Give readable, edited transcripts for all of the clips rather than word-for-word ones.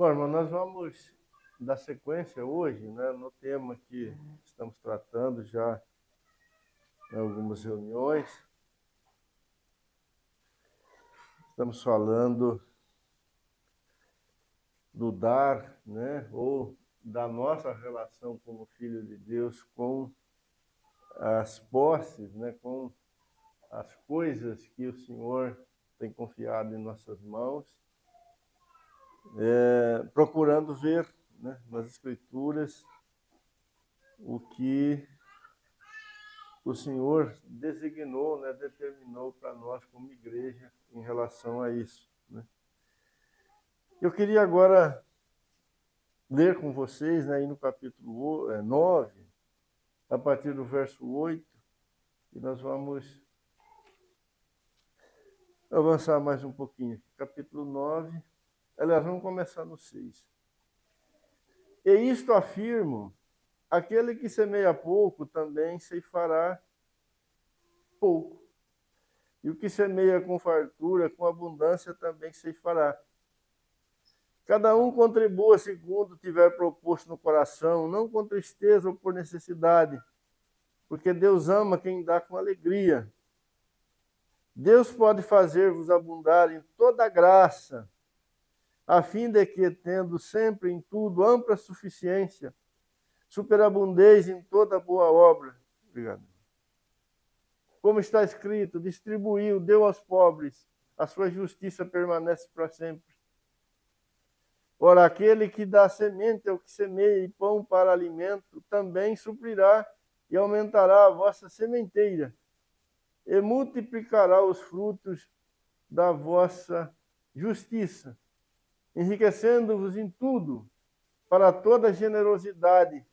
Bom, irmão, nós vamos dar sequência hoje, né, no tema que estamos tratando já em algumas reuniões. Estamos falando do dar, né, ou da nossa relação como filho de Deus com as posses, né, com as coisas que o Senhor tem confiado em nossas mãos, procurando ver, né, nas Escrituras o que o Senhor designou, né, determinou para nós como igreja em relação a isso, né? Eu queria agora ler com vocês, né, aí no capítulo 9, a partir do verso 8, e nós vamos avançar mais um pouquinho. Capítulo 9, aliás, vamos começar no 6. E isto afirmo, aquele que semeia pouco também ceifará pouco. E o que semeia com fartura, com abundância, também ceifará. Cada um contribua segundo tiver proposto no coração, não com tristeza ou por necessidade, porque Deus ama quem dá com alegria. Deus pode fazer-vos abundar em toda graça, a fim de que, tendo sempre em tudo ampla suficiência, superabundeis em toda boa obra. Obrigado. Como está escrito, distribuiu, deu aos pobres, a sua justiça permanece para sempre. Ora, aquele que dá semente ao que semeia e pão para alimento, também suprirá e aumentará a vossa sementeira, e multiplicará os frutos da vossa justiça, enriquecendo-vos em tudo, para toda generosidade,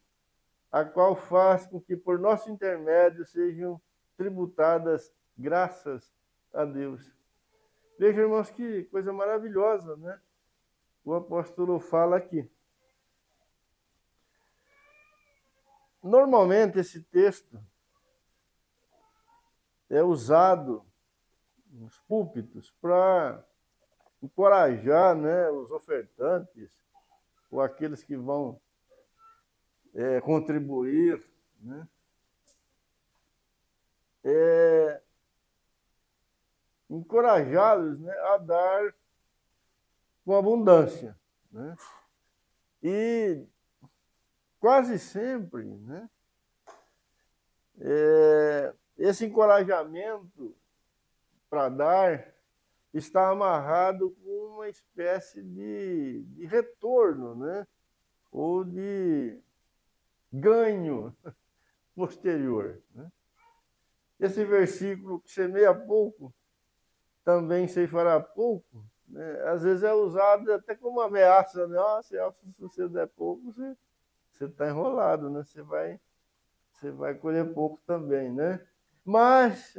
a qual faz com que por nosso intermédio sejam tributadas graças a Deus. Veja, irmãos, que coisa maravilhosa, né? O apóstolo fala aqui. Normalmente esse texto é usado nos púlpitos para encorajar, né, os ofertantes ou aqueles que vão contribuir, né, encorajá-los, né, a dar com abundância, né? E quase sempre, né, esse encorajamento para dar está amarrado com uma espécie de retorno, né, ou de ganho posterior, né? Esse versículo, que semeia pouco, também ceifará pouco, né? Às vezes é usado até como ameaça, né? Se você der pouco, você está enrolado, né? Você vai colher pouco também, né? Mas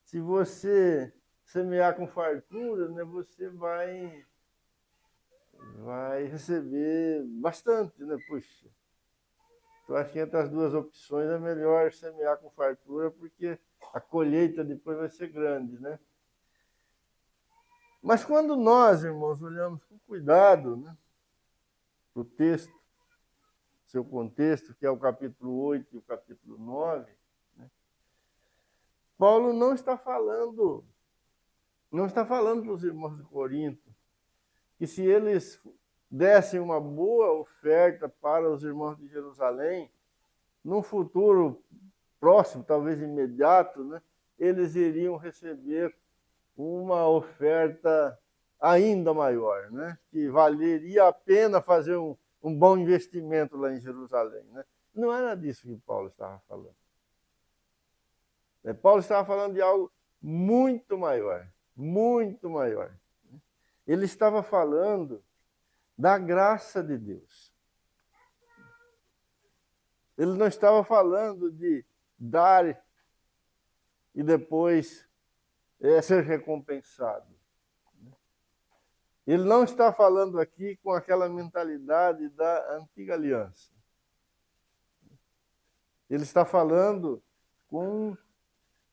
se você semear com fartura, né, você vai receber bastante, né? Puxa, eu acho que entre as duas opções é melhor semear com fartura, porque a colheita depois vai ser grande, né? Mas quando nós, irmãos, olhamos com cuidado, né, para o texto, seu contexto, que é o capítulo 8 e o capítulo 9, né, Paulo não está falando para os irmãos de Corinto que se eles dessem uma boa oferta para os irmãos de Jerusalém, num futuro próximo, talvez imediato, né, eles iriam receber uma oferta ainda maior, né, que valeria a pena fazer um bom investimento lá em Jerusalém, né? Não era disso que Paulo estava falando. Paulo estava falando de algo muito maior, muito maior. Ele estava falando da graça de Deus. Ele não estava falando de dar e depois ser recompensado. Ele não está falando aqui com aquela mentalidade da antiga aliança. Ele está falando com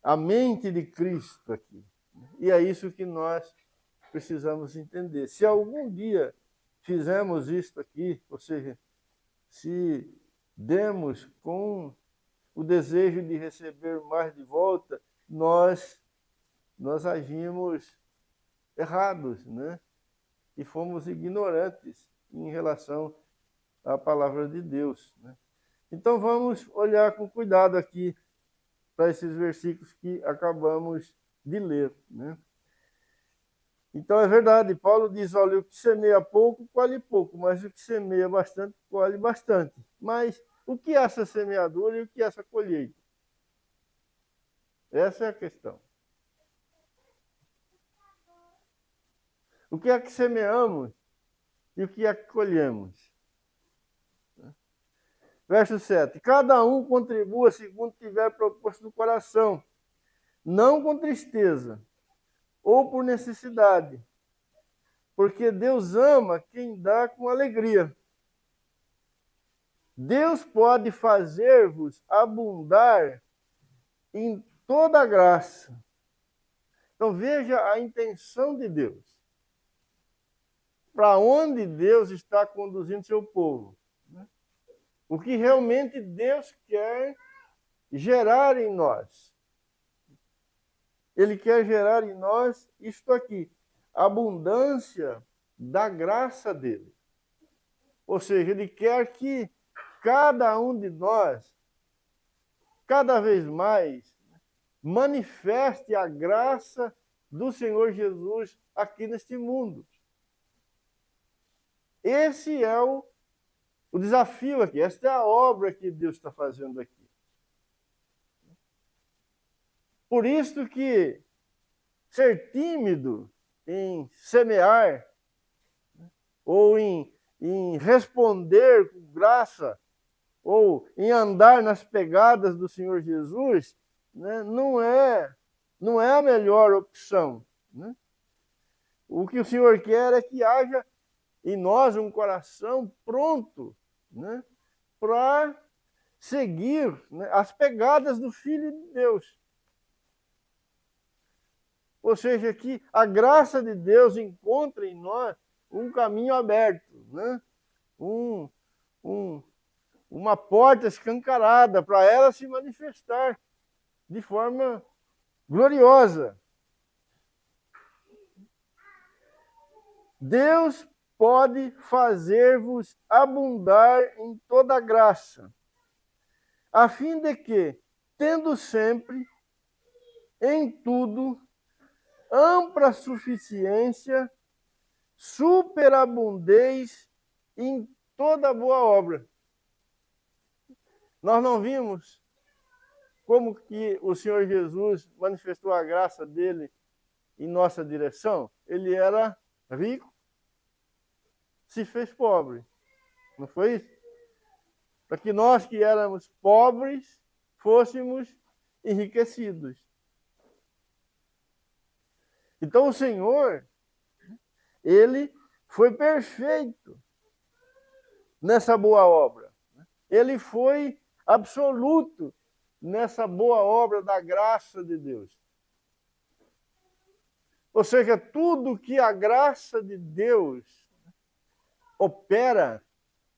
a mente de Cristo aqui. E é isso que nós precisamos entender. Se algum dia fizemos isto aqui, ou seja, se demos com o desejo de receber mais de volta, nós agimos errados, né? E fomos ignorantes em relação à palavra de Deus, né? Então vamos olhar com cuidado aqui para esses versículos que acabamos de ler, né? Então é verdade, Paulo diz, olha, o que semeia pouco, colhe pouco, mas o que semeia bastante, colhe bastante. Mas o que é essa semeadura e o que é essa colheita? Essa é a questão. O que é que semeamos e o que é que colhemos? Verso 7. Cada um contribua segundo tiver proposto no coração, não com tristeza ou por necessidade, porque Deus ama quem dá com alegria. Deus pode fazer-vos abundar em toda graça. Então veja a intenção de Deus. Para onde Deus está conduzindo seu povo. O que realmente Deus quer gerar em nós. Ele quer gerar em nós isto aqui, a abundância da graça dele. Ou seja, ele quer que cada um de nós, cada vez mais, manifeste a graça do Senhor Jesus aqui neste mundo. Esse é o desafio aqui, esta é a obra que Deus está fazendo aqui. Por isso que ser tímido em semear ou em responder com graça ou em andar nas pegadas do Senhor Jesus, né, não é a melhor opção, né? O que o Senhor quer é que haja em nós um coração pronto, né, para seguir, né, as pegadas do Filho de Deus. Ou seja, que a graça de Deus encontre em nós um caminho aberto, né? Uma porta escancarada para ela se manifestar de forma gloriosa. Deus pode fazer-vos abundar em toda graça, a fim de que, tendo sempre, em tudo, ampla suficiência, superabundez em toda boa obra. Nós não vimos como que o Senhor Jesus manifestou a graça dele em nossa direção? Ele era rico, se fez pobre. Não foi isso? Para que nós que éramos pobres fôssemos enriquecidos. Então o Senhor, ele foi perfeito nessa boa obra. Ele foi absoluto nessa boa obra da graça de Deus. Ou seja, tudo que a graça de Deus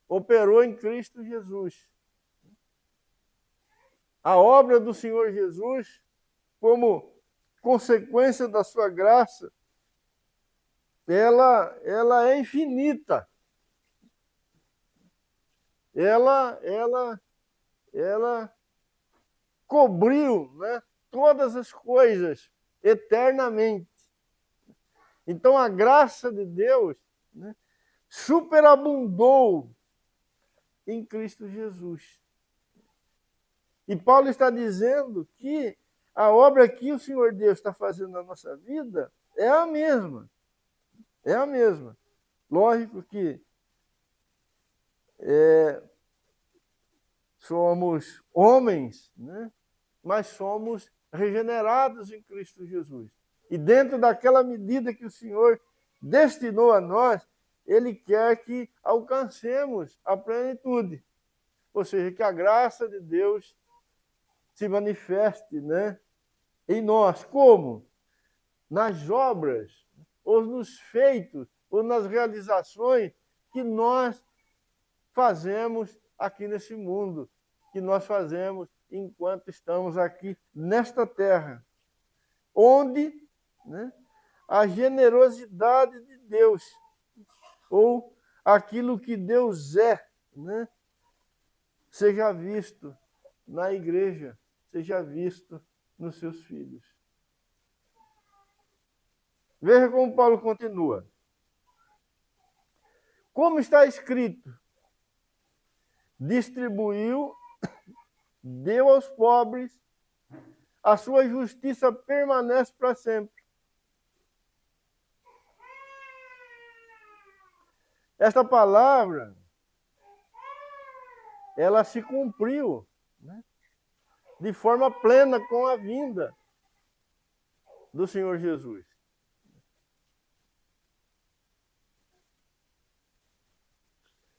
operou em Cristo Jesus. A obra do Senhor Jesus, como consequência da sua graça, ela é infinita. Ela cobriu, né, todas as coisas eternamente. Então a graça de Deus, né, superabundou em Cristo Jesus. E Paulo está dizendo que a obra que o Senhor Deus está fazendo na nossa vida é a mesma. É a mesma. Lógico que somos homens, né? Mas somos regenerados em Cristo Jesus. E dentro daquela medida que o Senhor destinou a nós, Ele quer que alcancemos a plenitude. Ou seja, que a graça de Deus se manifeste, né, em nós. Como? Nas obras, ou nos feitos, ou nas realizações que nós fazemos aqui nesse mundo, que nós fazemos enquanto estamos aqui nesta terra, onde, né, a generosidade de Deus, ou aquilo que Deus é, né, seja visto na igreja, seja visto nos seus filhos. Veja como Paulo continua. Como está escrito, distribuiu, deu aos pobres, a sua justiça permanece para sempre. Esta palavra, ela se cumpriu, né, de forma plena com a vinda do Senhor Jesus.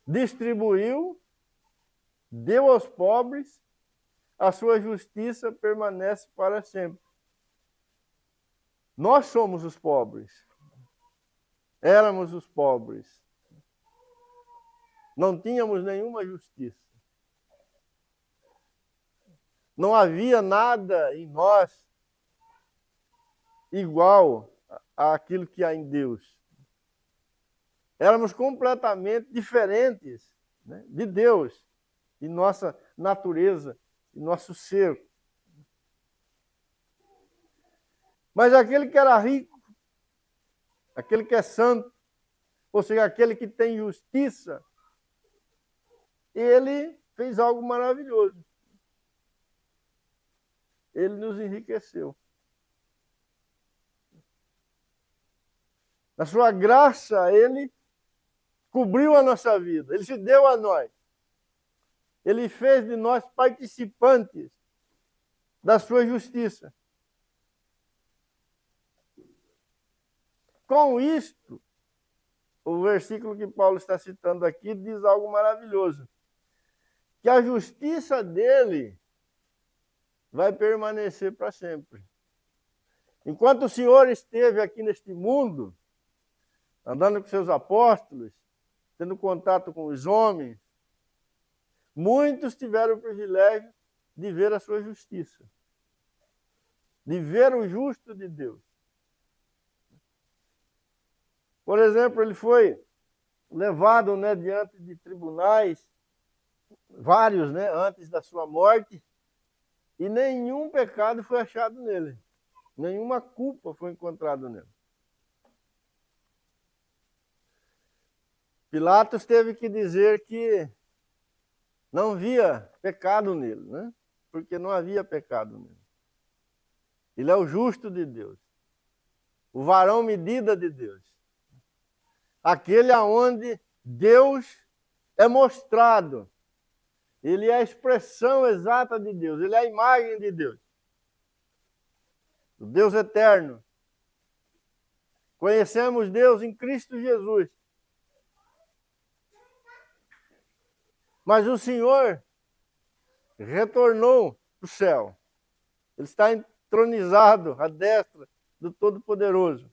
Distribuiu, deu aos pobres, a sua justiça permanece para sempre. Nós somos os pobres. Éramos os pobres. Não tínhamos nenhuma justiça. Não havia nada em nós igual àquilo que há em Deus. Éramos completamente diferentes, né, de Deus, de nossa natureza, de nosso ser. Mas aquele que era rico, aquele que é santo, ou seja, aquele que tem justiça, ele fez algo maravilhoso. Ele nos enriqueceu. Na sua graça, ele cobriu a nossa vida. Ele se deu a nós. Ele fez de nós participantes da sua justiça. Com isto, o versículo que Paulo está citando aqui diz algo maravilhoso. Que a justiça dele vai permanecer para sempre. Enquanto o Senhor esteve aqui neste mundo, andando com seus apóstolos, tendo contato com os homens, muitos tiveram o privilégio de ver a sua justiça, de ver o justo de Deus. Por exemplo, ele foi levado, né, diante de tribunais, vários, né, antes da sua morte, e nenhum pecado foi achado nele. Nenhuma culpa foi encontrada nele. Pilatos teve que dizer que não havia pecado nele, né? Porque não havia pecado nele. Ele é o justo de Deus, o varão medida de Deus. Aquele aonde Deus é mostrado. Ele é a expressão exata de Deus, ele é a imagem de Deus. O Deus eterno. Conhecemos Deus em Cristo Jesus. Mas o Senhor retornou para o céu. Ele está entronizado à destra do Todo-Poderoso.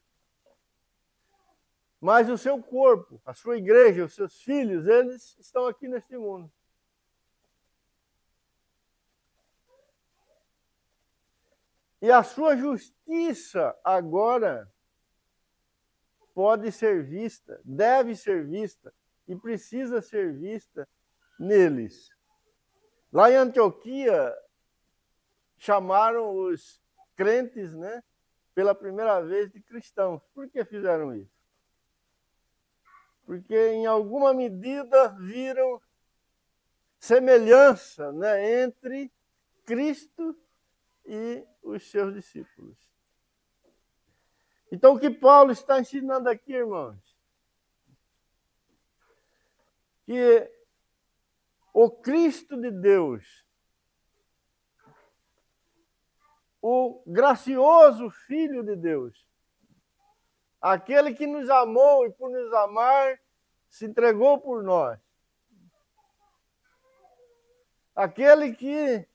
Mas o seu corpo, a sua igreja, os seus filhos, eles estão aqui neste mundo. E a sua justiça agora pode ser vista, deve ser vista e precisa ser vista neles. Lá em Antioquia, chamaram os crentes, né, pela primeira vez de cristãos. Por que fizeram isso? Porque em alguma medida viram semelhança, né, entre Cristo e os seus discípulos. Então, o que Paulo está ensinando aqui, irmãos? Que o Cristo de Deus, o gracioso Filho de Deus, aquele que nos amou e por nos amar se entregou por nós, aquele que,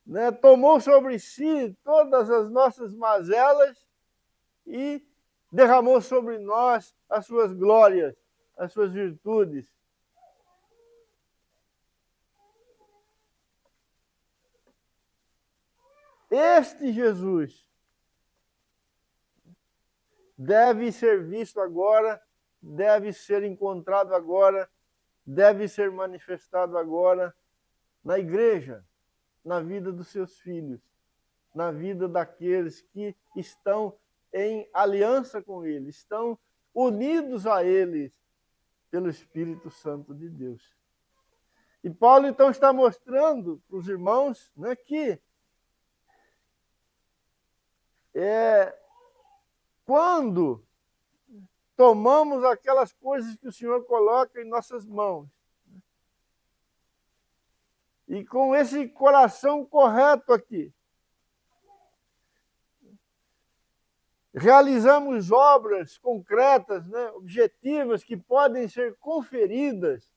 né, tomou sobre si todas as nossas mazelas e derramou sobre nós as suas glórias, as suas virtudes. Este Jesus deve ser visto agora, deve ser encontrado agora, deve ser manifestado agora na igreja, na vida dos seus filhos, na vida daqueles que estão em aliança com Ele, estão unidos a Ele pelo Espírito Santo de Deus. E Paulo então está mostrando para os irmãos, né, que quando tomamos aquelas coisas que o Senhor coloca em nossas mãos, e com esse coração correto aqui, realizamos obras concretas, né, objetivas, que podem ser conferidas,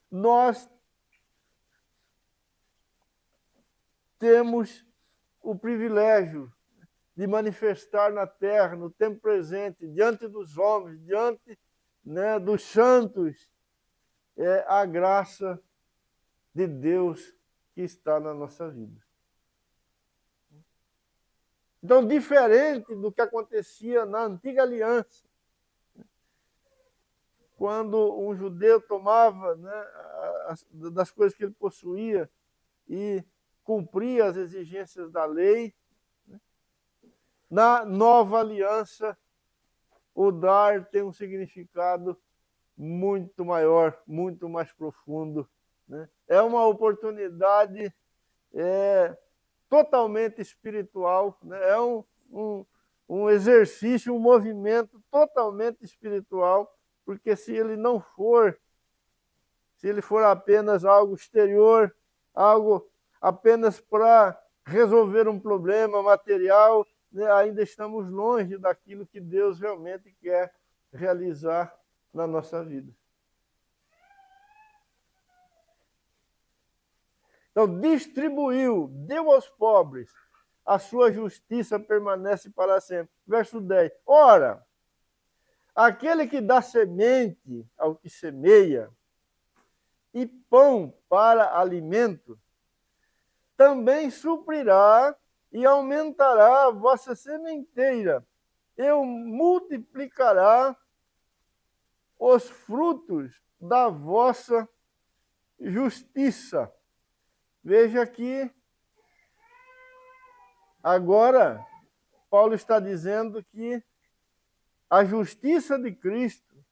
nós temos o privilégio de manifestar na terra, no tempo presente, diante dos homens, diante, né, dos santos, a graça de Deus que está na nossa vida. Então, diferente do que acontecia na antiga aliança, quando um judeu tomava, né, das coisas que ele possuía e cumpria as exigências da lei, né, na nova aliança, o dar tem um significado muito maior, muito mais profundo, né? É uma oportunidade totalmente espiritual, né? É um exercício, um movimento totalmente espiritual, porque se ele for apenas algo exterior, algo apenas para resolver um problema material, né, ainda estamos longe daquilo que Deus realmente quer realizar na nossa vida. Então, distribuiu, deu aos pobres, a sua justiça permanece para sempre. Verso 10. Ora, aquele que dá semente ao que semeia e pão para alimento, também suprirá e aumentará a vossa sementeira, e multiplicará os frutos da vossa justiça. Veja que agora Paulo está dizendo que a justiça de Cristo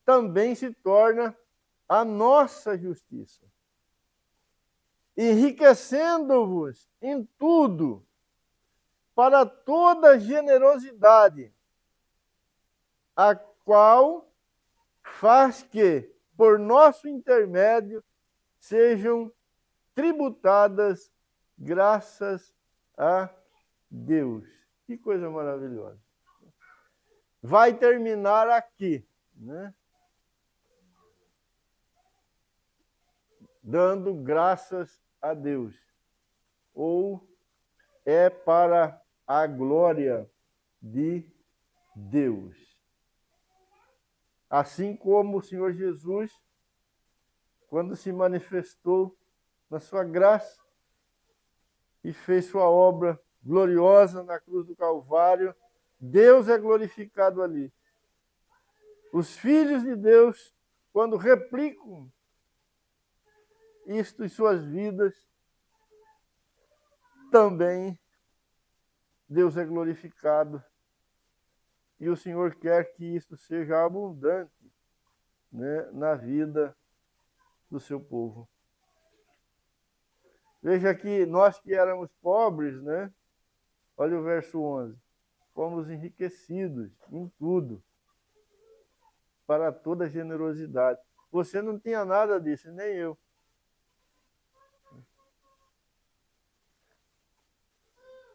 também se torna a nossa justiça, enriquecendo-vos em tudo para toda generosidade, a qual faz que, por nosso intermédio, sejam tributadas graças a Deus. Que coisa maravilhosa. Vai terminar aqui, né? Dando graças a Deus. Ou é para a glória de Deus. Assim como o Senhor Jesus, quando se manifestou na sua graça e fez sua obra gloriosa na cruz do Calvário, Deus é glorificado ali. Os filhos de Deus, quando replicam isto em suas vidas, também Deus é glorificado. E o Senhor quer que isto seja abundante, né, na vida do seu povo. Veja que nós que éramos pobres, né? Olha o verso 11. Fomos enriquecidos em tudo, para toda generosidade. Você não tinha nada disso, nem eu.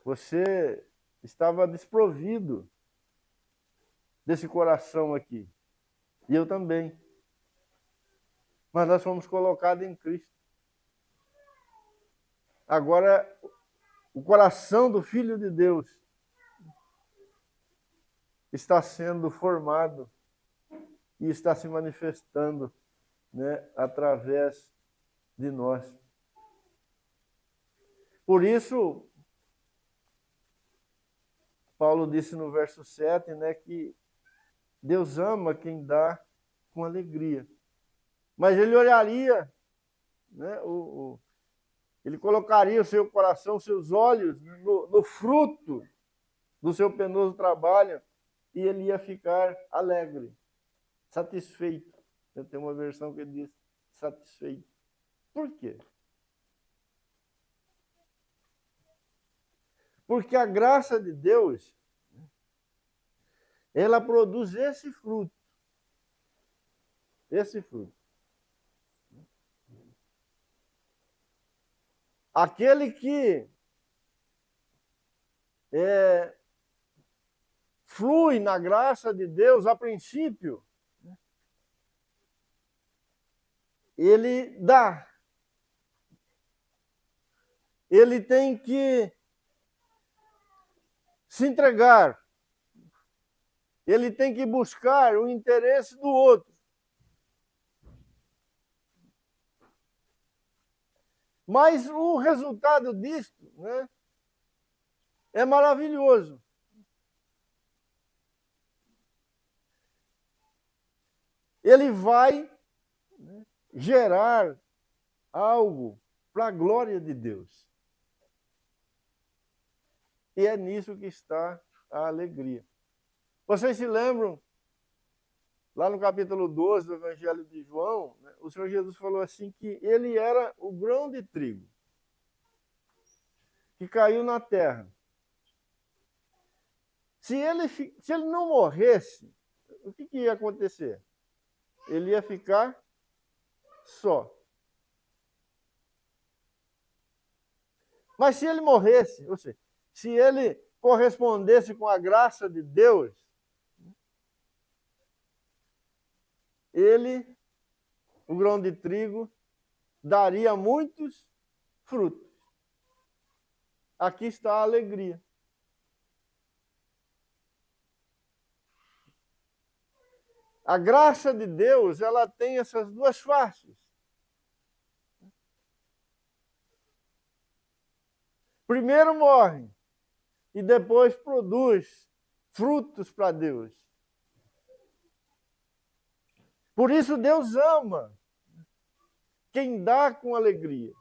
Você estava desprovido desse coração aqui. E eu também. Mas nós fomos colocados em Cristo. Agora, o coração do Filho de Deus está sendo formado e está se manifestando, né, através de nós. Por isso, Paulo disse no verso 7, né, que Deus ama quem dá com alegria. Mas ele olharia, né, ele colocaria o seu coração, os seus olhos no fruto do seu penoso trabalho e ele ia ficar alegre, satisfeito. Tem uma versão que diz satisfeito. Por quê? Porque a graça de Deus, ela produz esse fruto. Esse fruto. Aquele que flui na graça de Deus a princípio, ele dá. Ele tem que se entregar. Ele tem que buscar o interesse do outro. Mas o resultado disto, né, é maravilhoso. Ele vai, né, gerar algo para a glória de Deus. E é nisso que está a alegria. Vocês se lembram, lá no capítulo 12 do Evangelho de João, né, o Senhor Jesus falou assim que ele era o grão de trigo que caiu na terra. Se ele não morresse, o que ia acontecer? Ele ia ficar só. Mas se ele morresse, ou seja, se ele correspondesse com a graça de Deus, ele, o grão de trigo, daria muitos frutos. Aqui está a alegria. A graça de Deus, ela tem essas duas faces. Primeiro morre e depois produz frutos para Deus. Por isso Deus ama quem dá com alegria.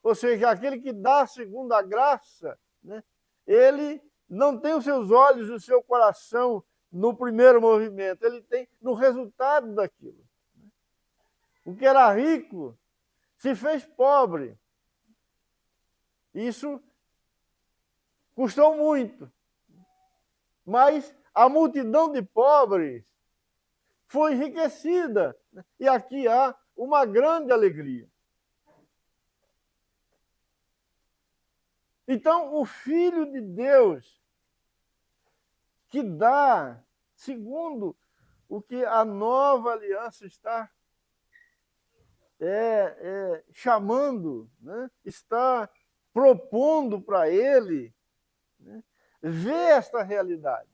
Ou seja, aquele que dá segundo a graça, né, ele não tem os seus olhos, o seu coração no primeiro movimento, ele tem no resultado daquilo. O que era rico se fez pobre. Isso custou muito. Mas a multidão de pobres foi enriquecida. E aqui há uma grande alegria. Então, o Filho de Deus, que dá, segundo o que a nova aliança está chamando, né? Está propondo para ele, né? Ver esta realidade.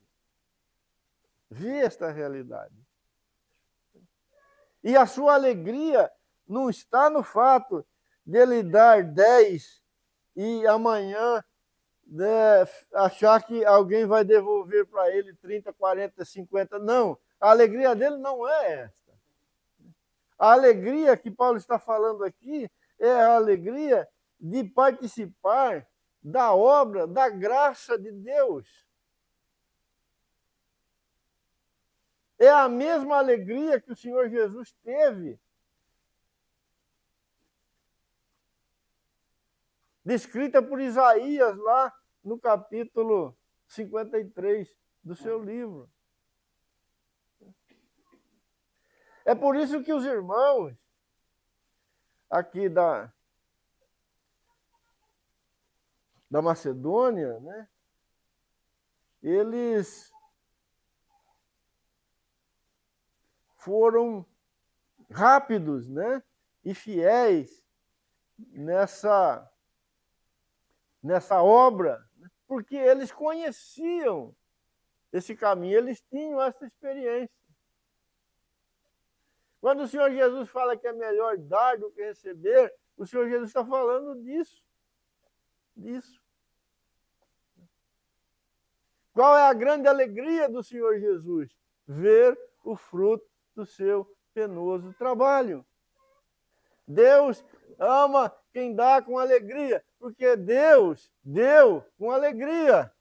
Ver esta realidade. E a sua alegria não está no fato dele dar 10 e amanhã, né, achar que alguém vai devolver para ele 30, 40, 50. Não, a alegria dele não é esta. A alegria que Paulo está falando aqui é a alegria de participar da obra, da graça de Deus. É a mesma alegria que o Senhor Jesus teve, descrita por Isaías lá no capítulo 53 do seu livro. É por isso que os irmãos aqui da Macedônia, né, eles foram rápidos, né, e fiéis nessa obra, porque eles conheciam esse caminho, eles tinham essa experiência. Quando o Senhor Jesus fala que é melhor dar do que receber, o Senhor Jesus está falando disso. Disso. Qual é a grande alegria do Senhor Jesus? Ver o fruto do seu penoso trabalho. Deus ama quem dá com alegria, porque Deus deu com alegria.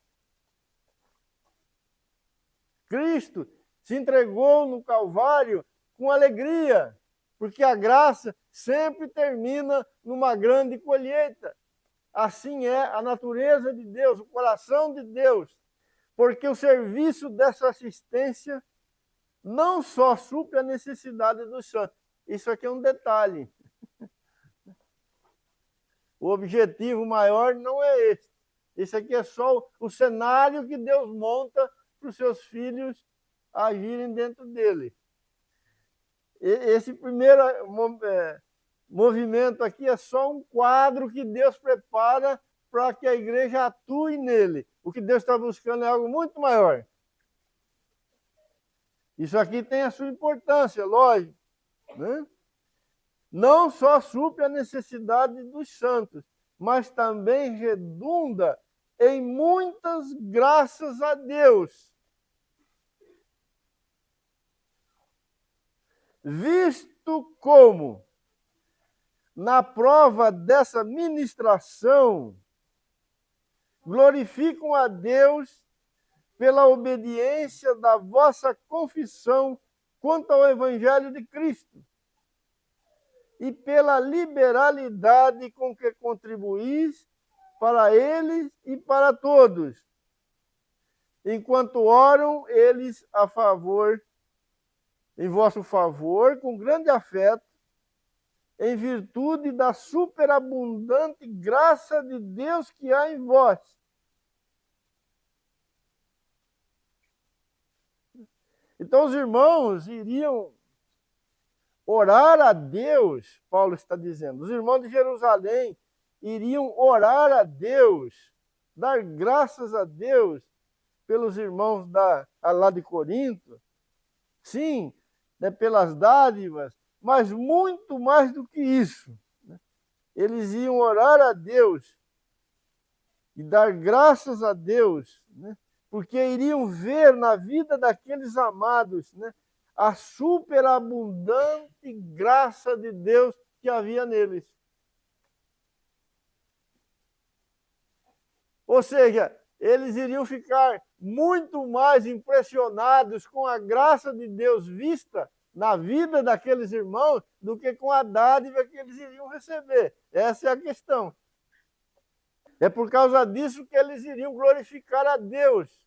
Cristo se entregou no Calvário com alegria, porque a graça sempre termina numa grande colheita. Assim é a natureza de Deus, o coração de Deus, porque o serviço dessa assistência não só supre a necessidade dos santos. Isso aqui é um detalhe. O objetivo maior não é esse. Esse aqui é só o cenário que Deus monta para os seus filhos agirem dentro dele. Esse primeiro movimento aqui é só um quadro que Deus prepara para que a igreja atue nele. O que Deus está buscando é algo muito maior. Isso aqui tem a sua importância, lógico, né? Não só supre a necessidade dos santos, mas também redunda em muitas graças a Deus. Visto como, na prova dessa ministração, glorificam a Deus pela obediência da vossa confissão quanto ao Evangelho de Cristo e pela liberalidade com que contribuís para eles e para todos, enquanto oram eles a favor, em vosso favor, com grande afeto, em virtude da superabundante graça de Deus que há em vós. Então os irmãos iriam orar a Deus, Paulo está dizendo. Os irmãos de Jerusalém iriam orar a Deus, dar graças a Deus pelos irmãos lá de Corinto. Sim, né, pelas dádivas, mas muito mais do que isso. Né? Eles iam orar a Deus e dar graças a Deus, né? Porque iriam ver na vida daqueles amados, né, a superabundante graça de Deus que havia neles. Ou seja, eles iriam ficar muito mais impressionados com a graça de Deus vista na vida daqueles irmãos do que com a dádiva que eles iriam receber. Essa é a questão. É por causa disso que eles iriam glorificar a Deus.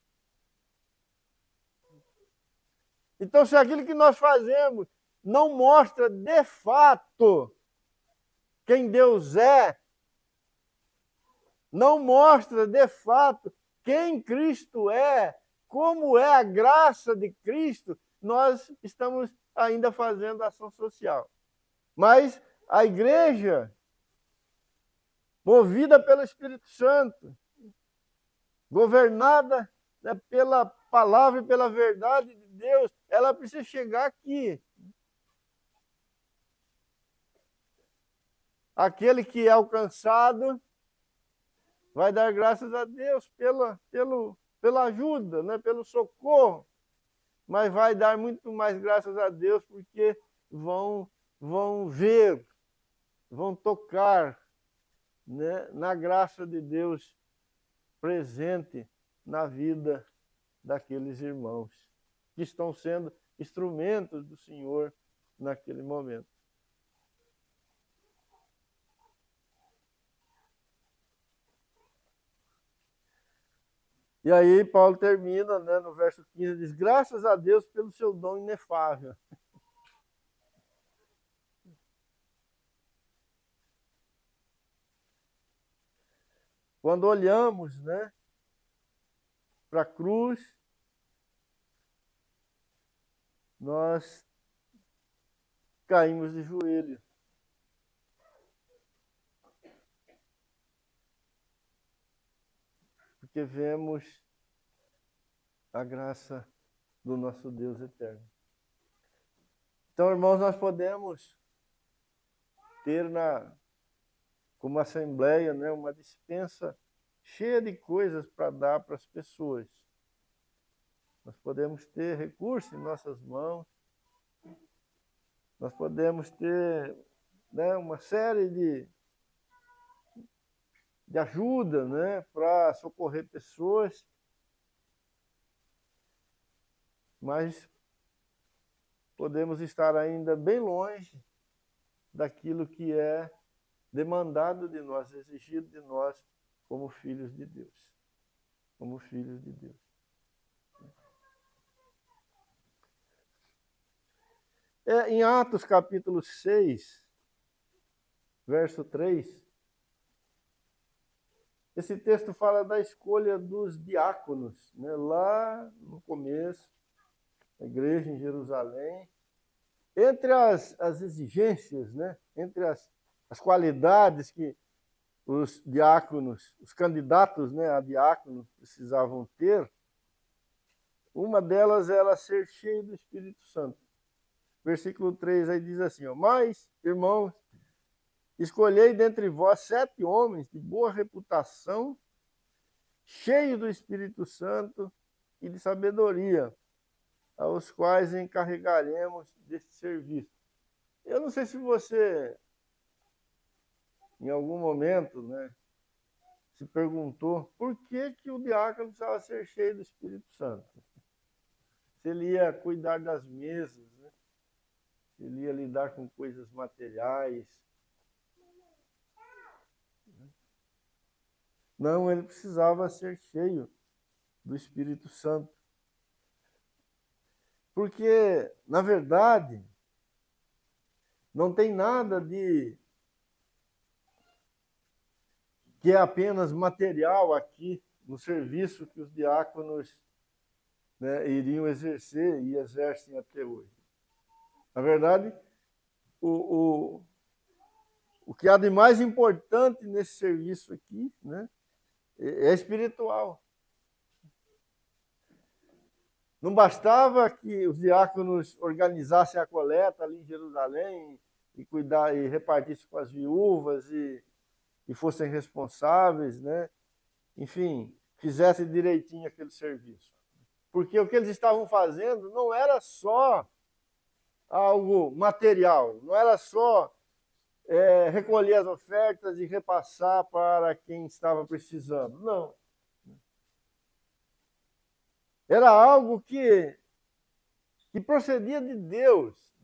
Então, se aquilo que nós fazemos não mostra de fato quem Deus é, não mostra de fato quem Cristo é, como é a graça de Cristo, nós estamos ainda fazendo ação social. Mas a igreja, movida pelo Espírito Santo, governada, né, pela palavra e pela verdade de Deus, ela precisa chegar aqui. Aquele que é alcançado vai dar graças a Deus pela ajuda, né, pelo socorro, mas vai dar muito mais graças a Deus porque vão ver, vão tocar, né, na graça de Deus presente na vida daqueles irmãos que estão sendo instrumentos do Senhor naquele momento. E aí Paulo termina, né, no verso 15, diz, graças a Deus pelo seu dom inefável. Quando olhamos, né, para a cruz, nós caímos de joelho. Porque vemos a graça do nosso Deus eterno. Então, irmãos, nós podemos ter como assembleia, né, uma dispensa cheia de coisas para dar para as pessoas. Nós podemos ter recursos em nossas mãos, nós podemos ter, né, uma série de ajuda, né, para socorrer pessoas, mas podemos estar ainda bem longe daquilo que é demandado de nós, exigido de nós como filhos de Deus. Como filhos de Deus. Em Atos capítulo 6, verso 3, esse texto fala da escolha dos diáconos, né? Lá no começo, na igreja em Jerusalém. Entre as exigências, né? Entre as qualidades que os diáconos, os candidatos, né, a diácono precisavam ter, uma delas era ser cheio do Espírito Santo. Versículo 3 aí diz assim, ó, mas, irmãos, escolhei dentre vós 7 homens de boa reputação, cheios do Espírito Santo e de sabedoria, aos quais encarregaremos deste serviço. Eu não sei se você, em algum momento, né, se perguntou por que o diácono precisava ser cheio do Espírito Santo. Se ele ia cuidar das mesas, né? Se ele ia lidar com coisas materiais. Não, ele precisava ser cheio do Espírito Santo. Porque, na verdade, não tem nada que é apenas material aqui no serviço que os diáconos, né, iriam exercer e exercem até hoje. Na verdade, o que há de mais importante nesse serviço aqui, né, é espiritual. Não bastava que os diáconos organizassem a coleta ali em Jerusalém e cuidar e repartissem com as viúvas e fossem responsáveis, né? Enfim, fizessem direitinho aquele serviço. Porque o que eles estavam fazendo não era só algo material, não era só recolher as ofertas e repassar para quem estava precisando. Não. Era algo que procedia de Deus.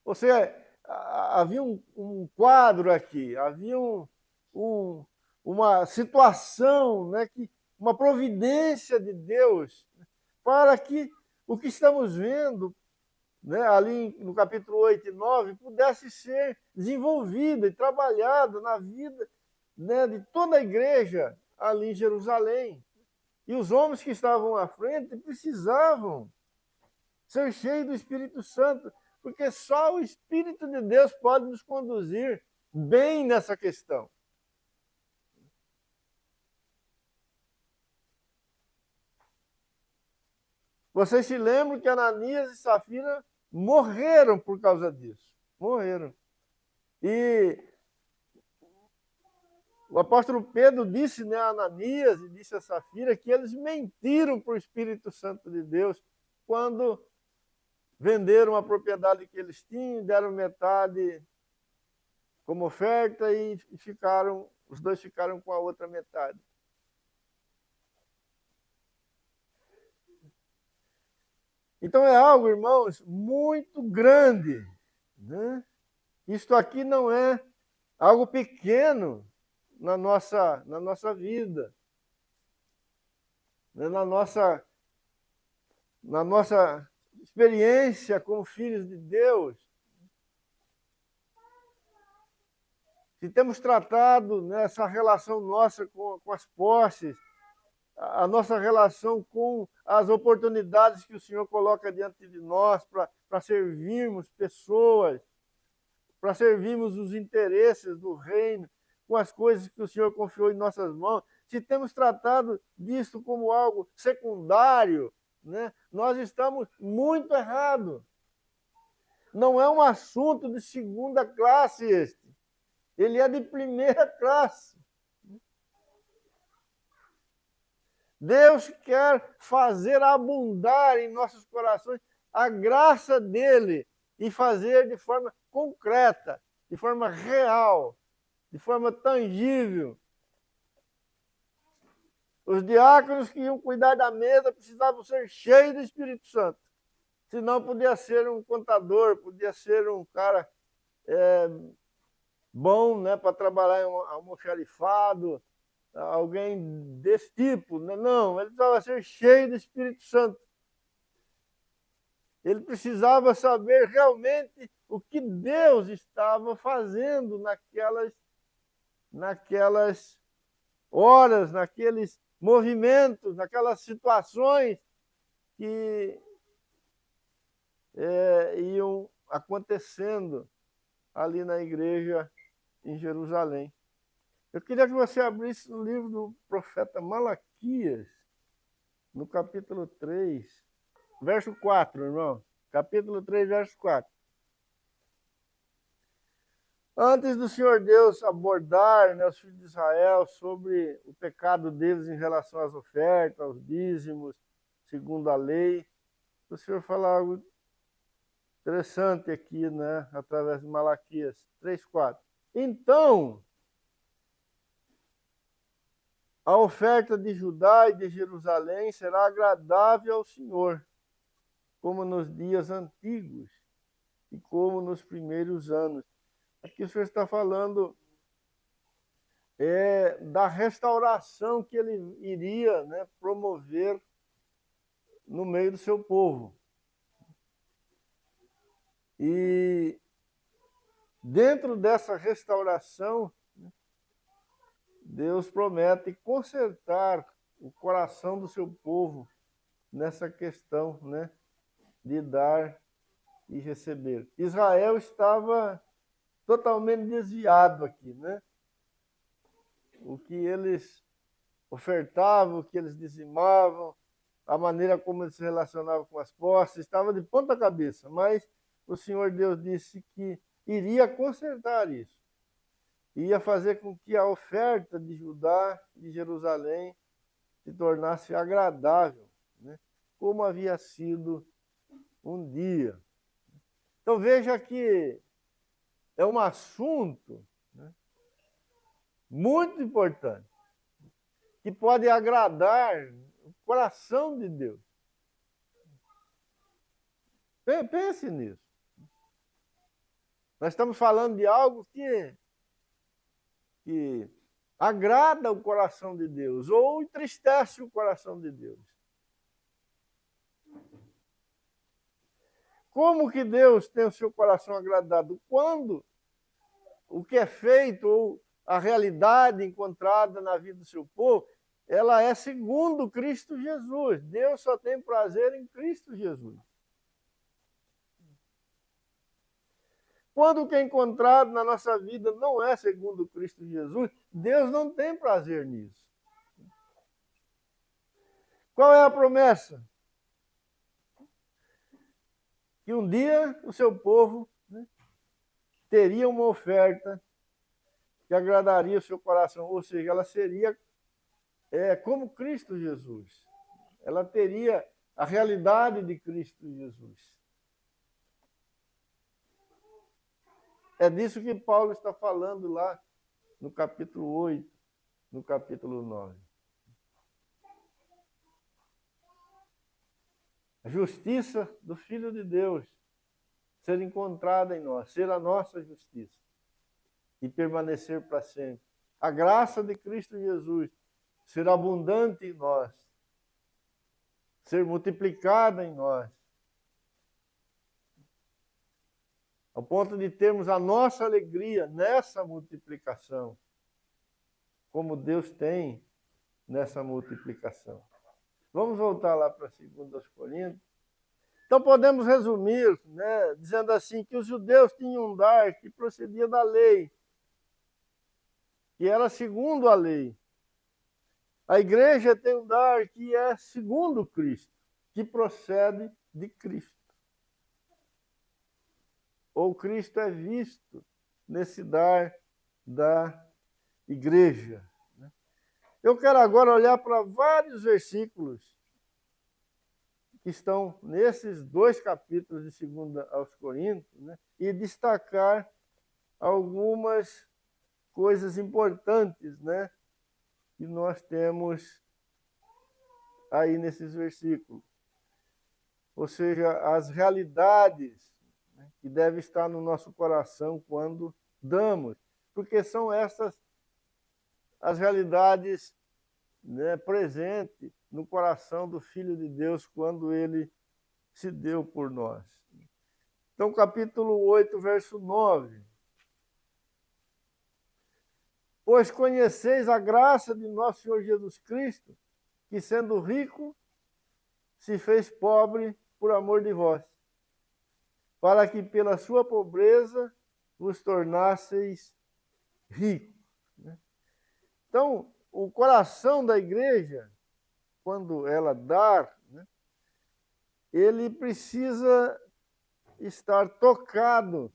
Ou seja, havia um quadro aqui, havia uma situação, né, uma providência de Deus para que o que estamos vendo, né, ali no capítulo 8 e 9 pudesse ser desenvolvido e trabalhado na vida, né, de toda a igreja ali em Jerusalém. E os homens que estavam à frente precisavam ser cheios do Espírito Santo, porque só o Espírito de Deus pode nos conduzir bem nessa questão. Vocês se lembram que Ananias e Safira morreram por causa disso. Morreram. E o apóstolo Pedro disse, né, a Ananias e disse a Safira que eles mentiram para o Espírito Santo de Deus quando venderam a propriedade que eles tinham, deram metade como oferta e os dois ficaram com a outra metade. Então é algo, irmãos, muito grande, né? Isto aqui não é algo pequeno na nossa vida, né? na nossa experiência como filhos de Deus. Se temos tratado nessa relação nossa com as posses, a nossa relação com as oportunidades que o Senhor coloca diante de nós para servirmos pessoas, para servirmos os interesses do reino, com as coisas que o Senhor confiou em nossas mãos. se temos tratado disso como algo secundário, né, nós estamos muito errados. Não é um assunto de segunda classe este. Ele é de primeira classe. Deus quer fazer abundar em nossos corações a graça dele e fazer de forma concreta, de forma real, de forma tangível. Os diáconos que iam cuidar da mesa precisavam ser cheios do Espírito Santo. Senão podia ser um contador, podia ser um cara bom, né, para trabalhar em um almoxarifado, alguém desse tipo. Não, ele precisava ser cheio do Espírito Santo. Ele precisava saber realmente o que Deus estava fazendo naquelas horas, naqueles movimentos, naquelas situações que iam acontecendo ali na igreja em Jerusalém. Eu queria que você abrisse no livro do profeta Malaquias, no capítulo 3, verso 4, irmão. Capítulo 3, verso 4. Antes do Senhor Deus abordar, né, os filhos de Israel sobre o pecado deles em relação às ofertas, aos dízimos, segundo a lei, o Senhor fala algo interessante aqui, né, através de Malaquias 3:4. Então, a oferta de Judá e de Jerusalém será agradável ao Senhor, como nos dias antigos e como nos primeiros anos. Aqui o Senhor está falando da restauração que ele iria, né, promover no meio do seu povo. E dentro dessa restauração, Deus promete consertar o coração do seu povo nessa questão, né, de dar e receber. Israel estava totalmente desviado aqui, né? O que eles ofertavam, o que eles dizimavam, a maneira como eles se relacionavam com as posses, estava de ponta cabeça, mas o Senhor Deus disse que iria consertar isso. Ia fazer com que a oferta de Judá e de Jerusalém se tornasse agradável, né? Como havia sido um dia. Então veja que é um assunto, né, muito importante, que pode agradar o coração de Deus. Pense nisso. Nós estamos falando de algo que agrada o coração de Deus ou entristece o coração de Deus. Como que Deus tem o seu coração agradado? Quando o que é feito ou a realidade encontrada na vida do seu povo, ela é segundo Cristo Jesus. Deus só tem prazer em Cristo Jesus. Quando o que é encontrado na nossa vida não é segundo Cristo Jesus, Deus não tem prazer nisso. Qual é a promessa? Que um dia o seu povo, né, teria uma oferta que agradaria o seu coração, ou seja, ela seria como Cristo Jesus. Ela teria a realidade de Cristo Jesus. É disso que Paulo está falando lá no capítulo 8, no capítulo 9. A justiça do Filho de Deus ser encontrada em nós, ser a nossa justiça e permanecer para sempre. A graça de Cristo Jesus ser abundante em nós, ser multiplicada em nós, ao ponto de termos a nossa alegria nessa multiplicação, como Deus tem nessa multiplicação. Vamos voltar lá para 2 Coríntios. Então podemos resumir, né, dizendo assim, que os judeus tinham um dar que procedia da lei, que era segundo a lei. A igreja tem um dar que é segundo Cristo, que procede de Cristo. Ou Cristo é visto nesse dar da igreja. Eu quero agora olhar para vários versículos que estão nesses 2 capítulos de 2 aos Coríntios, né, e destacar algumas coisas importantes, né, que nós temos aí nesses versículos. Ou seja, as realidades, né, que devem estar no nosso coração quando damos, porque são essas as realidades, né, presentes no coração do Filho de Deus quando ele se deu por nós. Então, capítulo 8, verso 9. Pois conheceis a graça de nosso Senhor Jesus Cristo, que sendo rico, se fez pobre por amor de vós, para que pela sua pobreza vos tornasseis ricos. Então, o coração da igreja, quando ela dá, né, ele precisa estar tocado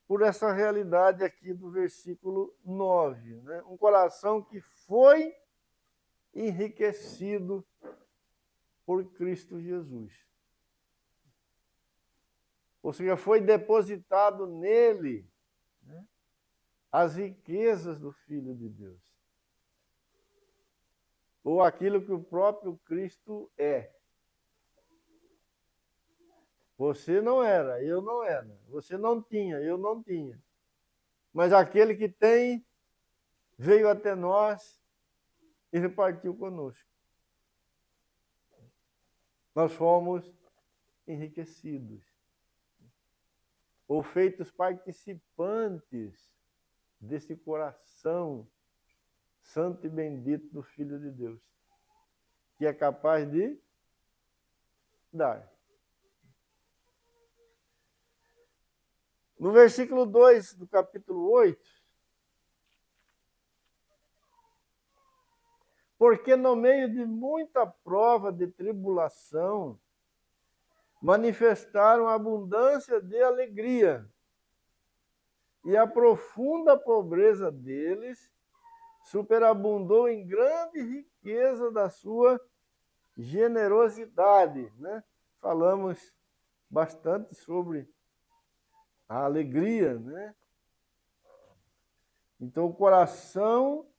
por essa realidade aqui do versículo 9. Né? Um coração que foi enriquecido por Cristo Jesus. Ou seja, foi depositado nele, né, as riquezas do Filho de Deus. Ou aquilo que o próprio Cristo é. Você não era, eu não era. Você não tinha, eu não tinha. Mas aquele que tem veio até nós e repartiu conosco. Nós fomos enriquecidos, ou feitos participantes desse coração santo e bendito do Filho de Deus, que é capaz de dar. No versículo 2 do capítulo 8, porque no meio de muita prova de tribulação, manifestaram abundância de alegria, e a profunda pobreza deles superabundou em grande riqueza da sua generosidade. Né? Falamos bastante sobre a alegria, né? Então, o coração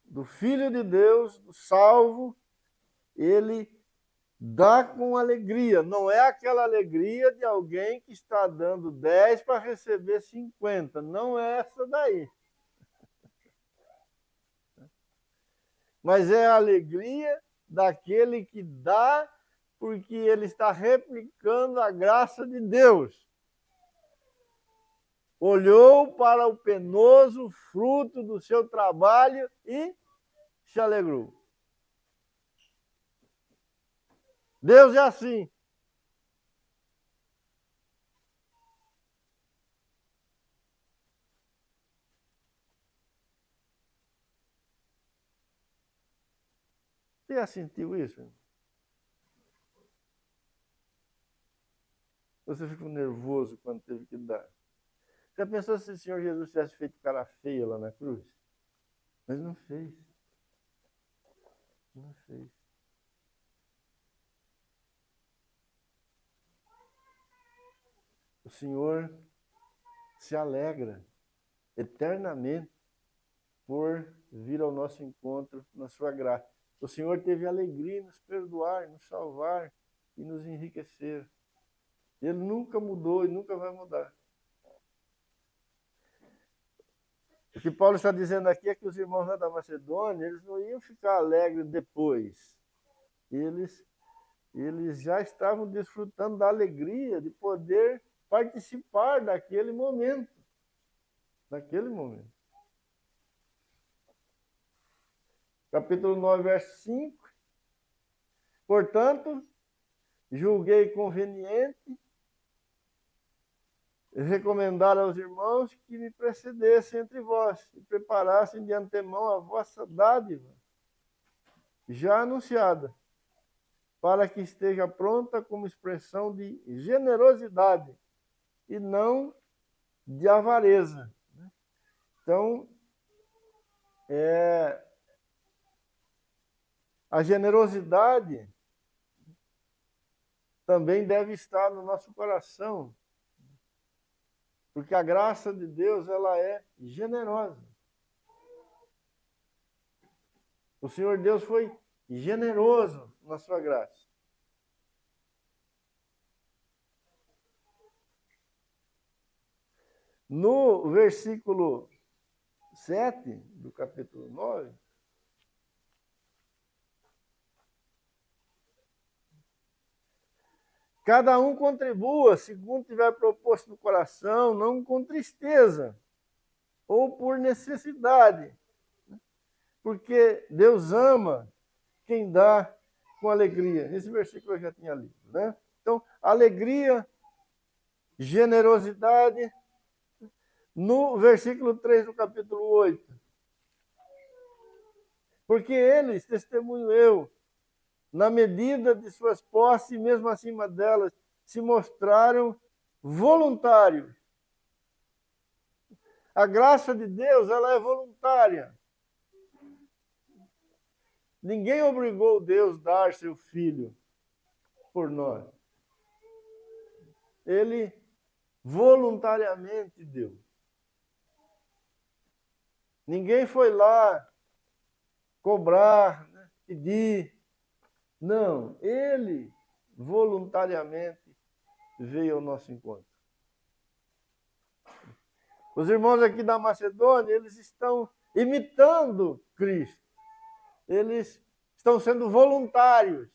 do Filho de Deus, do salvo, ele dá com alegria. Não é aquela alegria de alguém que está dando 10 para receber 50. Não é essa daí. Mas é a alegria daquele que dá porque ele está replicando a graça de Deus. Olhou para o penoso fruto do seu trabalho e se alegrou. Deus é assim. Você já sentiu isso? Você ficou nervoso quando teve que dar? Já pensou se o Senhor Jesus tivesse feito cara feia lá na cruz? Mas não fez. Não fez. O Senhor se alegra eternamente por vir ao nosso encontro na sua graça. O Senhor teve alegria em nos perdoar, nos salvar e nos enriquecer. Ele nunca mudou e nunca vai mudar. O que Paulo está dizendo aqui é que os irmãos lá da Macedônia, eles não iam ficar alegres depois. Eles já estavam desfrutando da alegria de poder participar daquele momento. Naquele momento. Capítulo 9, verso 5. Portanto, julguei conveniente recomendar aos irmãos que me precedessem entre vós e preparassem de antemão a vossa dádiva, já anunciada, para que esteja pronta como expressão de generosidade e não de avareza. Então, a generosidade também deve estar no nosso coração, porque a graça de Deus, ela é generosa. O Senhor Deus foi generoso na sua graça. No versículo 7 do capítulo 9, cada um contribua segundo tiver proposto no coração, não com tristeza ou por necessidade, porque Deus ama quem dá com alegria. Esse versículo eu já tinha lido, né? Então, alegria, generosidade. No versículo 3 do capítulo 8. Porque eles, testemunho eu, na medida de suas posses e mesmo acima delas, se mostraram voluntários. A graça de Deus, ela é voluntária. Ninguém obrigou Deus a dar seu filho por nós. Ele voluntariamente deu. Ninguém foi lá cobrar, né, pedir. Não, ele voluntariamente veio ao nosso encontro. Os irmãos aqui da Macedônia, eles estão imitando Cristo. Eles estão sendo voluntários.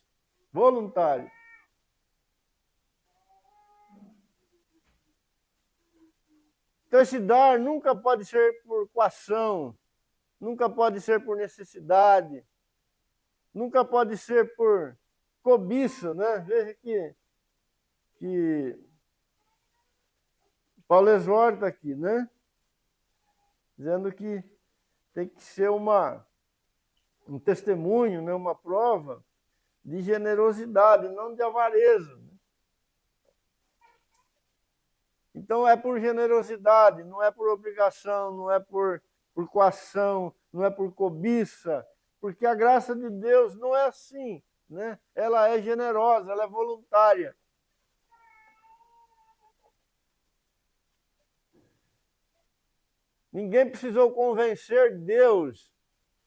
Voluntários. Então, esse dar nunca pode ser por coação, nunca pode ser por necessidade, nunca pode ser por cobiça, né? Veja que Paulo exorta aqui, né? Dizendo que tem que ser um testemunho, né? Uma prova de generosidade, não de avareza. Então é por generosidade, não é por obrigação, não é por coação, não é por cobiça, porque a graça de Deus não é assim, né? Ela é generosa, ela é voluntária. Ninguém precisou convencer Deus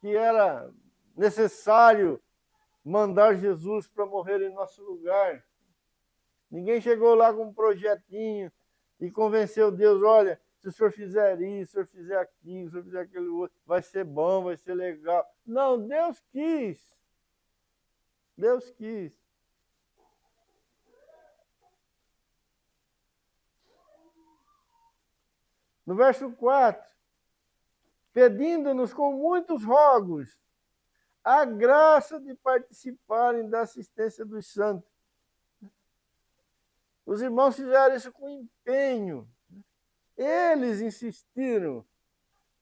que era necessário mandar Jesus para morrer em nosso lugar. Ninguém chegou lá com um projetinho e convenceu Deus, olha, se o senhor fizer isso, se o senhor fizer aquilo, se o senhor fizer aquilo outro, vai ser bom, vai ser legal. Não, Deus quis. Deus quis. No verso 4, pedindo-nos com muitos rogos a graça de participarem da assistência dos santos. Os irmãos fizeram isso com empenho. Eles insistiram.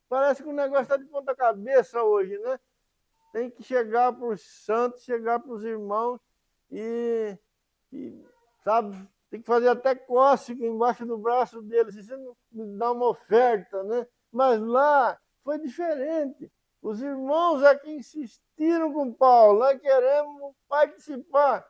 Parece que o negócio está de ponta cabeça hoje, né? Tem que chegar para os santos, chegar para os irmãos e, sabe, tem que fazer até cócega embaixo do braço deles. Você não me dá uma oferta, né? Mas lá foi diferente. Os irmãos aqui insistiram com Paulo, nós queremos participar.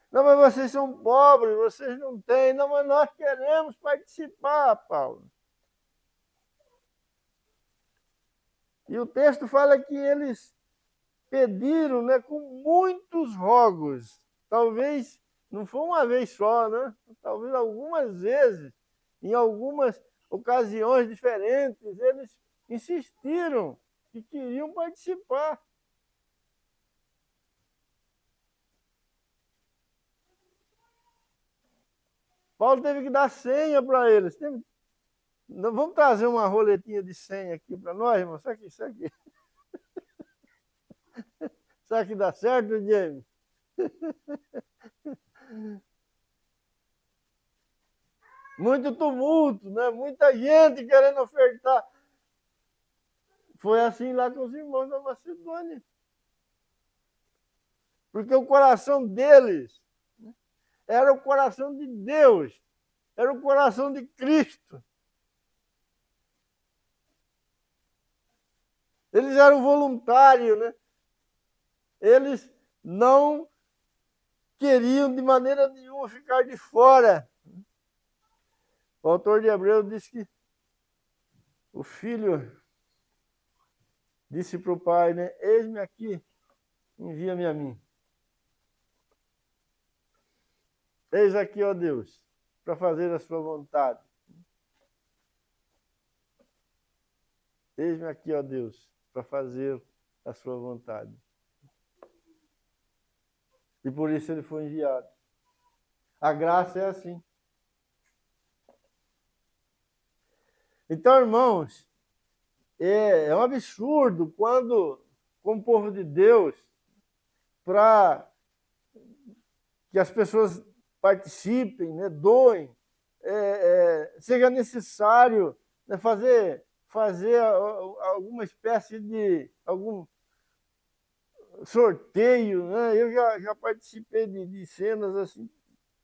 Não, mas vocês são pobres, vocês não têm. Não, mas nós queremos participar, Paulo. E o texto fala que eles pediram, né, com muitos rogos. Talvez não foi uma vez só, né? Talvez algumas vezes, em algumas ocasiões diferentes, eles insistiram que queriam participar. Paulo teve que dar senha para eles. Vamos trazer uma roletinha de senha aqui para nós, irmão? Isso aqui. Será que dá certo, James? Muito tumulto, né? Muita gente querendo ofertar. Foi assim lá com os irmãos da Macedônia. Porque o coração deles era o coração de Deus, era o coração de Cristo. Eles eram voluntários, né? Eles não queriam de maneira nenhuma ficar de fora. O autor de Hebreus diz que o filho disse para o pai, né? Eis-me aqui, envia-me a mim. Eis aqui, ó Deus, para fazer a sua vontade. Eis-me aqui, ó Deus, para fazer a sua vontade. E por isso ele foi enviado. A graça é assim. Então, irmãos, é um absurdo quando, como povo de Deus, para que as pessoas participem, né, doem, seja necessário, né, fazer alguma espécie de algum sorteio, né? Eu já participei de cenas assim,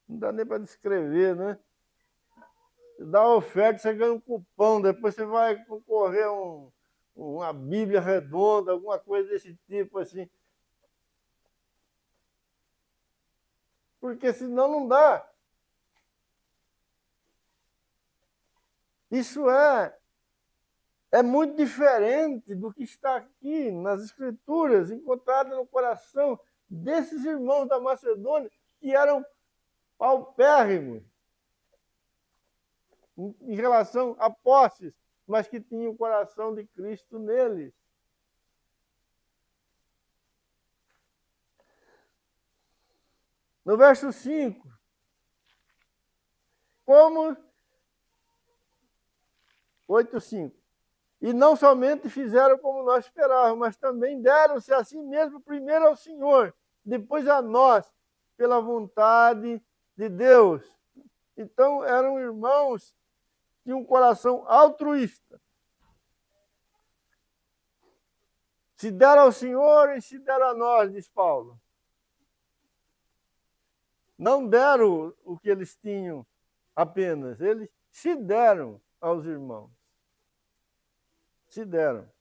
não dá nem para descrever, né? Dá oferta, você ganha um cupom, depois você vai concorrer a uma Bíblia redonda, alguma coisa desse tipo assim. Porque senão não dá. Isso é muito diferente do que está aqui nas Escrituras, encontrado no coração desses irmãos da Macedônia, que eram paupérrimos em relação a posses, mas que tinham o coração de Cristo neles. No verso 5, como 8:5. E não somente fizeram como nós esperávamos, mas também deram-se a si mesmo primeiro ao Senhor, depois a nós, pela vontade de Deus. Então eram irmãos de um coração altruísta. Se deram ao Senhor e se deram a nós, diz Paulo. Não deram o que eles tinham apenas, eles se deram aos irmãos. Se deram.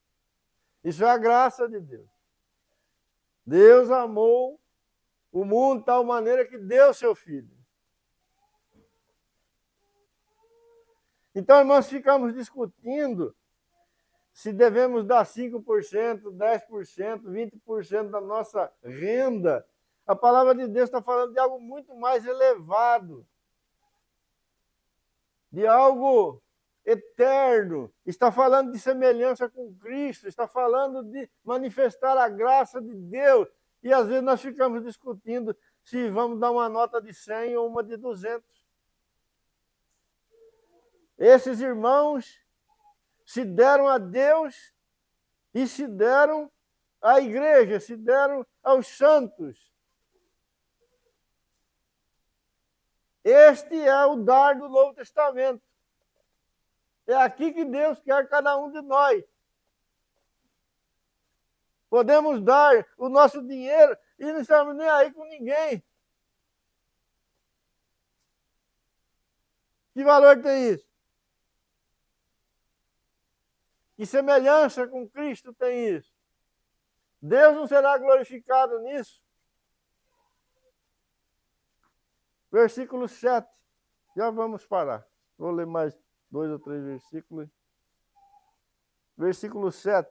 Isso é a graça de Deus. Deus amou o mundo de tal maneira que deu seu Filho. Então, nós ficamos discutindo se devemos dar 5%, 10%, 20% da nossa renda. A palavra de Deus está falando de algo muito mais elevado, de algo eterno. Está falando de semelhança com Cristo, está falando de manifestar a graça de Deus. E às vezes nós ficamos discutindo se vamos dar uma nota de 100 ou uma de 200. Esses irmãos se deram a Deus e se deram à igreja, se deram aos santos. Este é o dar do Novo Testamento. É aqui que Deus quer cada um de nós. Podemos dar o nosso dinheiro e não estamos nem aí com ninguém. Que valor tem isso? Que semelhança com Cristo tem isso? Deus não será glorificado nisso? Versículo 7. Já vamos parar. Vou ler mais 2 ou 3 versículos. Versículo 7.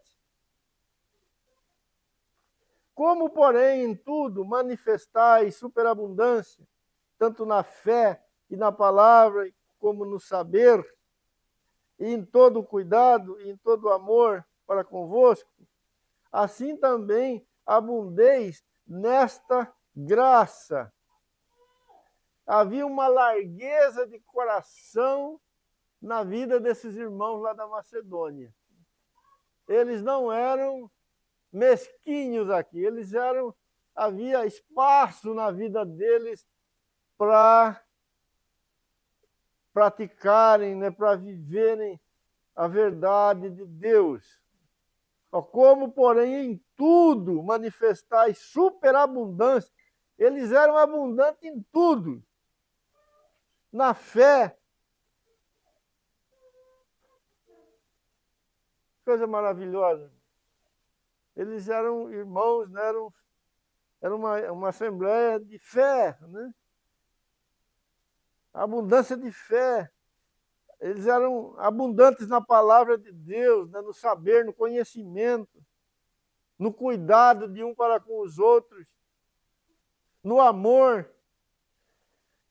Como, porém, em tudo manifestais superabundância, tanto na fé e na palavra, como no saber, e em todo cuidado e em todo amor para convosco, assim também abundeis nesta graça. Havia uma largueza de coração na vida desses irmãos lá da Macedônia. Eles não eram mesquinhos aqui, havia espaço na vida deles para praticarem, né, para viverem a verdade de Deus. Ó, como, porém, em tudo manifestais superabundância. Eles eram abundantes em tudo. Na fé. Coisa maravilhosa. Eles eram irmãos, né? Era uma assembleia de fé, né? Abundância de fé. Eles eram abundantes na palavra de Deus, né? No saber, no conhecimento, no cuidado de um para com os outros, no amor.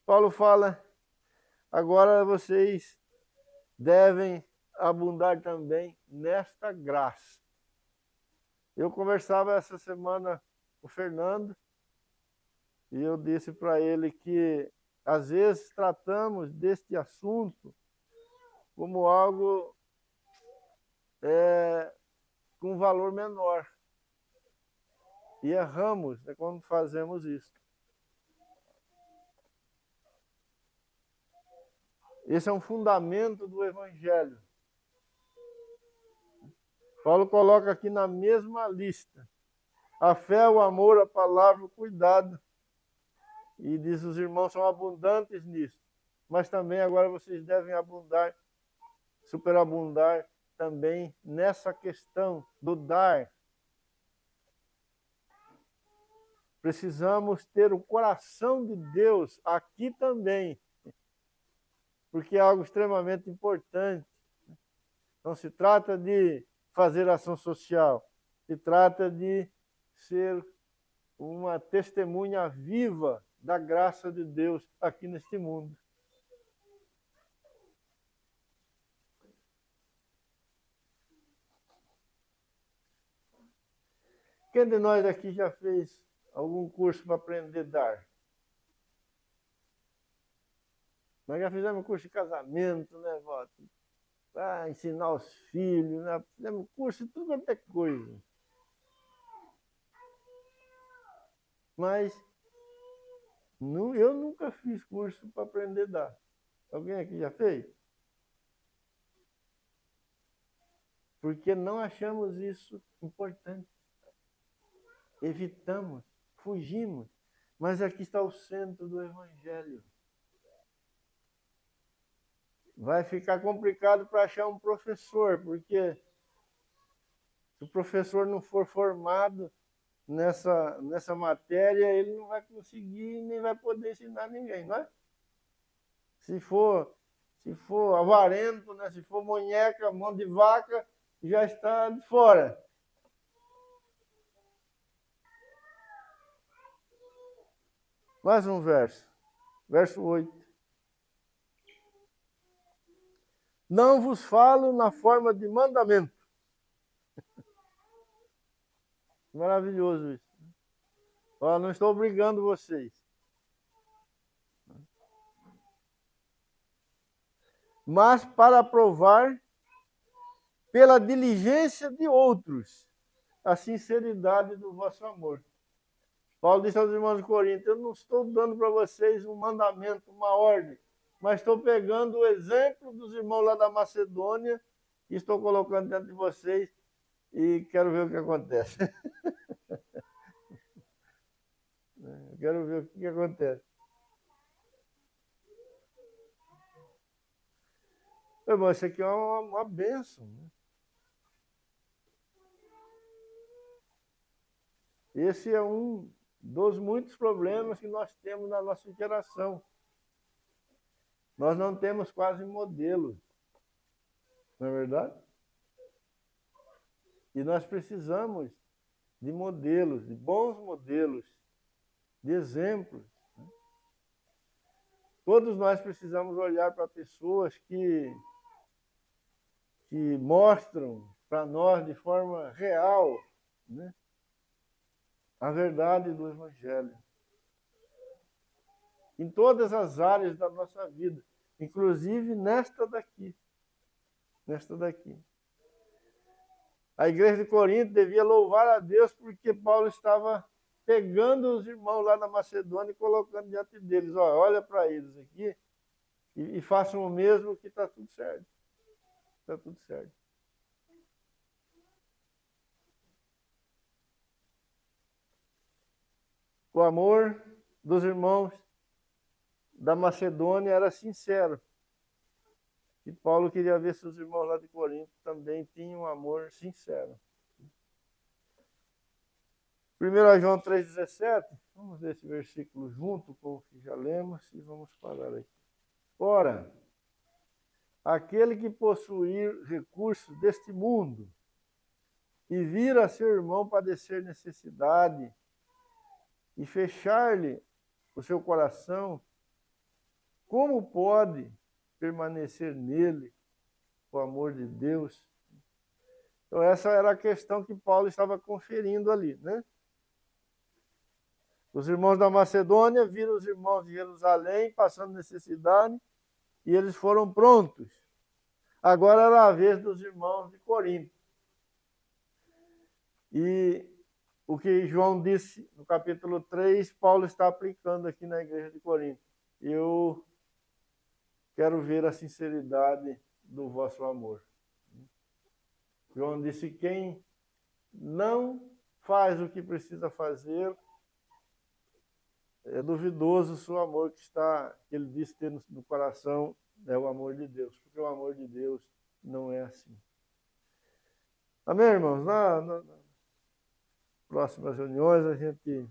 Paulo fala, agora vocês devem abundar também nesta graça. Eu conversava essa semana com o Fernando e eu disse para ele que às vezes tratamos deste assunto como algo com valor menor. E erramos, né, quando fazemos isso. Esse é um fundamento do Evangelho. Paulo coloca aqui na mesma lista a fé, o amor, a palavra, o cuidado. E diz, os irmãos são abundantes nisso. Mas também agora vocês devem abundar, superabundar também nessa questão do dar. Precisamos ter o coração de Deus aqui também, porque é algo extremamente importante. Não se trata de fazer ação social, se trata de ser uma testemunha viva da graça de Deus aqui neste mundo. Quem de nós aqui já fez algum curso para aprender a dar? Nós já fizemos curso de casamento, né, vó? Para ensinar os filhos, né? Fizemos curso de tudo quanto é coisa. Mas eu nunca fiz curso para aprender a dar. Alguém aqui já fez? Porque não achamos isso importante. Evitamos, fugimos. Mas aqui está o centro do Evangelho. Vai ficar complicado para achar um professor, porque se o professor não for formado nessa matéria, ele não vai conseguir nem vai poder ensinar ninguém, não é? Se for avarento, né? Se for monheca, mão de vaca, já está de fora. Mais um verso. Verso 8. Não vos falo na forma de mandamento. Maravilhoso isso. Ó, não estou obrigando vocês. Mas para provar pela diligência de outros a sinceridade do vosso amor. Paulo disse aos irmãos de Corinto, eu não estou dando para vocês um mandamento, uma ordem, mas estou pegando o exemplo dos irmãos lá da Macedônia e estou colocando dentro de vocês e quero ver o que acontece. Quero ver o que acontece. Irmão, isso aqui é uma bênção. Né? Esse é um dos muitos problemas que nós temos na nossa geração. Nós não temos quase modelos, não é verdade? E nós precisamos de modelos, de bons modelos, de exemplos. Né? Todos nós precisamos olhar para pessoas que mostram para nós de forma real, né, a verdade do Evangelho. Em todas as áreas da nossa vida, inclusive nesta daqui. Nesta daqui. A igreja de Corinto devia louvar a Deus porque Paulo estava pegando os irmãos lá na Macedônia e colocando diante deles. Olha para eles aqui e façam o mesmo que está tudo certo. Está tudo certo. O amor dos irmãos da Macedônia era sincero. E Paulo queria ver se os irmãos lá de Corinto também tinham um amor sincero. 1 João 3,17, vamos ler esse versículo junto com o que já lemos e vamos parar aqui. Ora, aquele que possuir recursos deste mundo e vir a seu irmão padecer necessidade e fechar-lhe o seu coração, como pode permanecer nele o amor de Deus? Então essa era a questão que Paulo estava conferindo ali, né? Os irmãos da Macedônia viram os irmãos de Jerusalém passando necessidade e eles foram prontos. Agora era a vez dos irmãos de Corinto. E o que João disse no capítulo 3, Paulo está aplicando aqui na igreja de Corinto. Eu quero ver a sinceridade do vosso amor. João disse: quem não faz o que precisa fazer, é duvidoso o seu amor que ele disse ter no coração, é o amor de Deus, porque o amor de Deus não é assim. Amém, irmãos? Nas próximas reuniões a gente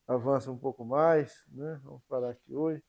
avança um pouco mais, né? Vamos parar aqui hoje.